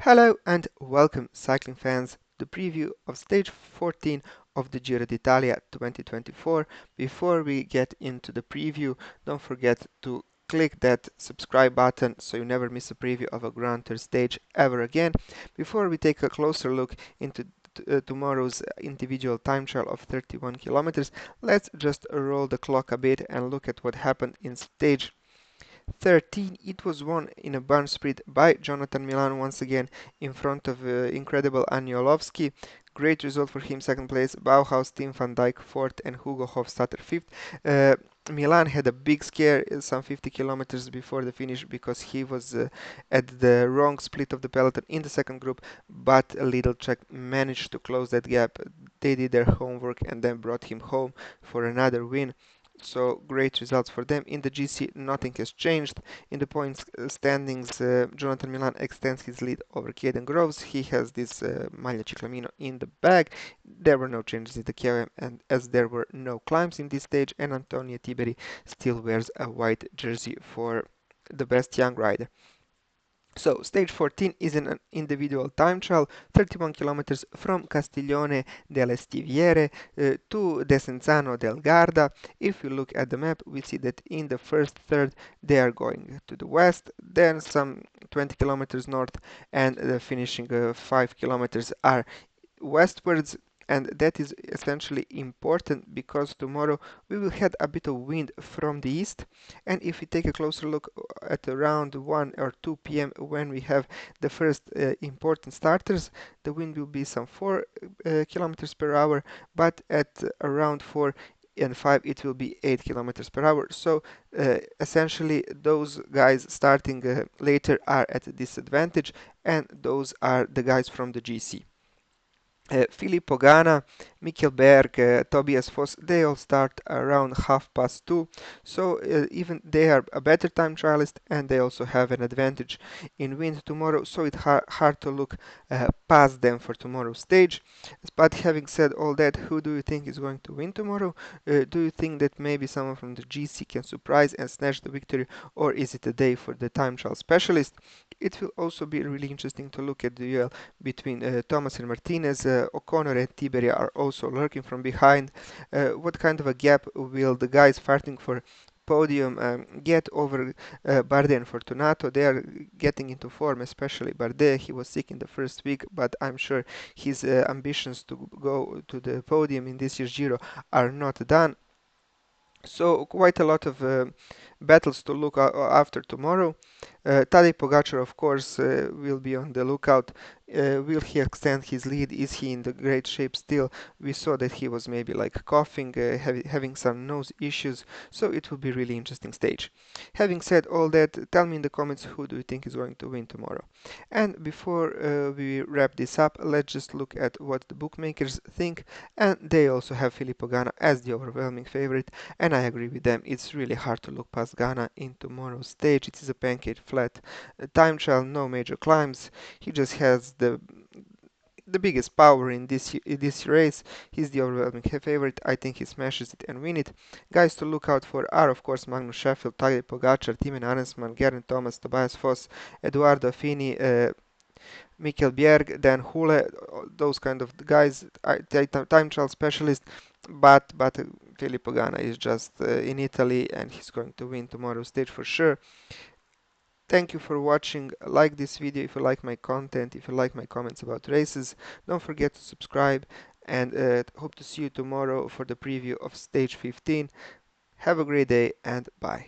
Hello and welcome, cycling fans, to the preview of stage 14 of the Giro d'Italia 2024. Before we get into the preview, don't forget to click that subscribe button so you never miss a preview of a Grand Tour stage ever again. Before we take a closer look into tomorrow's individual time trial of 31 kilometers, let's just roll the clock a bit and look at what happened in stage 13. It was won in a barn sprint by Jonathan Milan once again in front of incredible Agnolowski. Great result for him, second place. Bauhaus, Tim van Dijk fourth, and Hugo Hofstadter fifth. Milan had a big scare some 50 kilometers before the finish because he was at the wrong split of the peloton in the second group, but Lidl Trek managed to close that gap. They did their homework and then brought him home for another win. So great results for them. In the GC, nothing has changed. In the points standings, Jonathan Milan extends his lead over Caden Groves. He has this Maglia Ciclamino in the bag. There were no changes in the KOM, and as there were no climbs in this stage, and Antonio Tiberi still wears a white jersey for the best young rider. So, stage 14 is an individual time trial, 31 kilometers from Castiglione delle Stiviere to Desenzano del Garda. If you look at the map, we see that in the first third they are going to the west, then some 20 kilometers north, and the finishing 5 kilometers are westwards, and that is essentially important because tomorrow we will have a bit of wind from the east. And if we take a closer look at around 1 or 2 p.m. when we have the first important starters, the wind will be some 4 kilometers per hour, but at around 4 and 5 it will be 8 kilometers per hour. So essentially those guys starting later are at a disadvantage, and those are the guys from the GC. Filippo Ganna, Mikkel Berg, Tobias Foss, they all start around 2:30. So even they are a better time trialist, and they also have an advantage in wind tomorrow. So it's hard to look past them for tomorrow's stage. But having said all that, who do you think is going to win tomorrow? Do you think that maybe someone from the GC can surprise and snatch the victory, or is it a day for the time trial specialist? It will also be really interesting to look at the duel between Thomas and Martinez. O'Connor and Tiberi are also lurking from behind. What kind of a gap will the guys fighting for podium get over Bardet and Fortunato? They are getting into form, especially Bardet. He was sick in the first week, but I'm sure his ambitions to go to the podium in this year's Giro are not done. So quite a lot of battles to look after tomorrow. Tadej Pogačar, of course, will be on the lookout. Will he extend his lead? Is he in the great shape still? We saw that he was maybe like coughing, having some nose issues. So it will be really interesting stage. Having said all that, tell me in the comments who do you think is going to win tomorrow. And before we wrap this up, let's just look at what the bookmakers think. And they also have Filippo Ganna as the overwhelming favorite. And I agree with them. It's really hard to look past Ganna in tomorrow's stage. It is a pancake flat time trial, no major climbs. He just has the biggest power in this race. He's the overwhelming favorite. I think he smashes it and win it. Guys to look out for are of course Magnus Sheffield, Tadej Pogačar, Timen Arensman, Geraint Thomas, Tobias Foss, Edoardo Fini, Mikkel Bjerg, Dan Hule, those kind of guys, time trial specialist. But Filippo Ganna is just in Italy, and he's going to win tomorrow's stage for sure. Thank you for watching. Like this video if you like my content, if you like my comments about races. Don't forget to subscribe, and hope to see you tomorrow for the preview of stage 15. Have a great day, and bye.